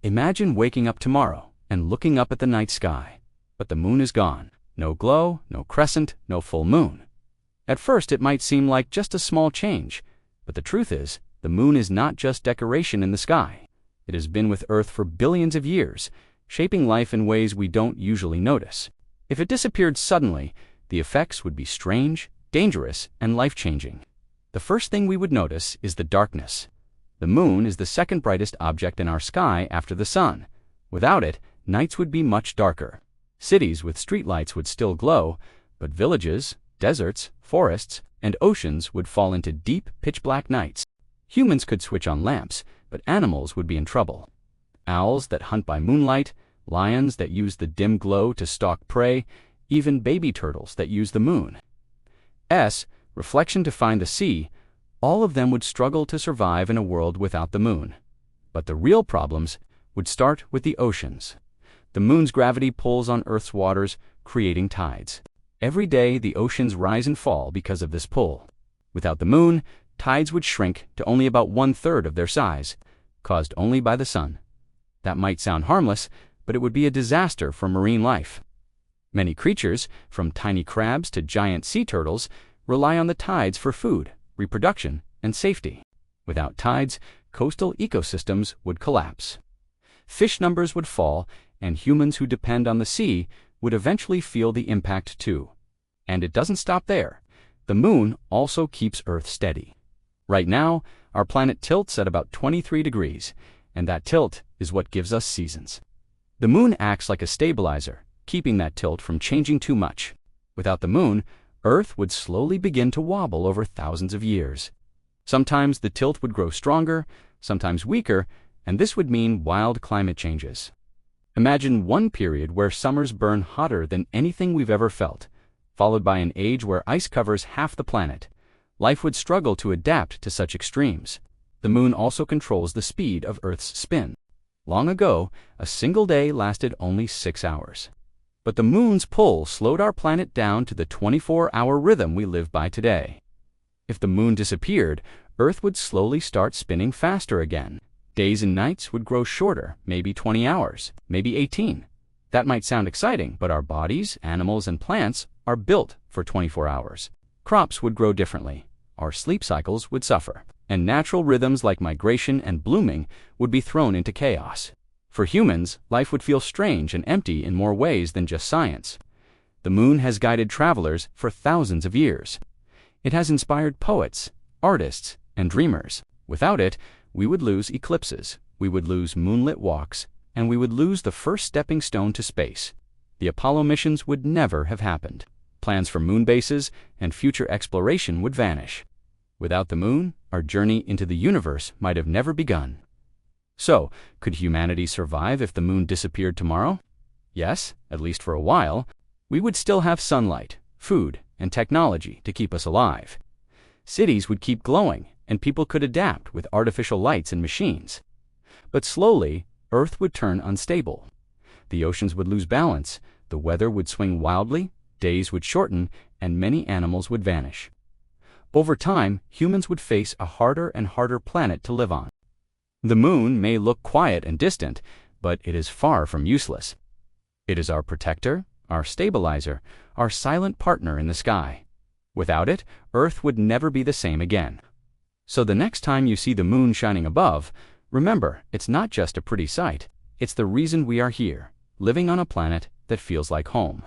Imagine waking up tomorrow and looking up at the night sky, but the moon is gone. No glow, no crescent, no full moon. At first it might seem like just a small change, but the truth is, the moon is not just decoration in the sky. It has been with Earth for billions of years, shaping life in ways we don't usually notice. If it disappeared suddenly, the effects would be strange, dangerous, and life-changing. The first thing we would notice is the darkness. The moon is the second brightest object in our sky after the sun. Without it, nights would be much darker. Cities with streetlights would still glow, but villages, deserts, forests, and oceans would fall into deep, pitch-black nights. Humans could switch on lamps, but animals would be in trouble. Owls that hunt by moonlight, lions that use the dim glow to stalk prey, even baby turtles that use the moon's reflection to find the sea, all of them would struggle to survive in a world without the moon. But the real problems would start with the oceans. The moon's gravity pulls on Earth's waters, creating tides. Every day, the oceans rise and fall because of this pull. Without the moon, tides would shrink to only about 1/3 of their size, caused only by the sun. That might sound harmless, but it would be a disaster for marine life. Many creatures, from tiny crabs to giant sea turtles, rely on the tides for food, reproduction, and safety. Without tides, coastal ecosystems would collapse. Fish numbers would fall, and humans who depend on the sea would eventually feel the impact too. And it doesn't stop there. The moon also keeps Earth steady. Right now, our planet tilts at about 23 degrees, and that tilt is what gives us seasons. The moon acts like a stabilizer, keeping that tilt from changing too much. Without the moon, Earth would slowly begin to wobble over thousands of years. Sometimes the tilt would grow stronger, sometimes weaker, and this would mean wild climate changes. Imagine one period where summers burn hotter than anything we've ever felt, followed by an age where ice covers half the planet. Life would struggle to adapt to such extremes. The moon also controls the speed of Earth's spin. Long ago, a single day lasted only 6 hours. But the moon's pull slowed our planet down to the 24-hour rhythm we live by today. If the moon disappeared, Earth would slowly start spinning faster again. Days and nights would grow shorter, maybe 20 hours, maybe 18. That might sound exciting, but our bodies, animals, and plants are built for 24 hours. Crops would grow differently. Our sleep cycles would suffer, and natural rhythms like migration and blooming would be thrown into chaos. For humans, life would feel strange and empty in more ways than just science. The moon has guided travelers for thousands of years. It has inspired poets, artists, and dreamers. Without it, we would lose eclipses, we would lose moonlit walks, and we would lose the first stepping stone to space. The Apollo missions would never have happened. Plans for moon bases and future exploration would vanish. Without the moon, our journey into the universe might have never begun. So, could humanity survive if the moon disappeared tomorrow? Yes, at least for a while. We would still have sunlight, food, and technology to keep us alive. Cities would keep glowing, and people could adapt with artificial lights and machines. But slowly, Earth would turn unstable. The oceans would lose balance, the weather would swing wildly, days would shorten, and many animals would vanish. Over time, humans would face a harder and harder planet to live on. The moon may look quiet and distant, but it is far from useless. It is our protector, our stabilizer, our silent partner in the sky. Without it, Earth would never be the same again. So the next time you see the moon shining above, remember, it's not just a pretty sight. It's the reason we are here, living on a planet that feels like home.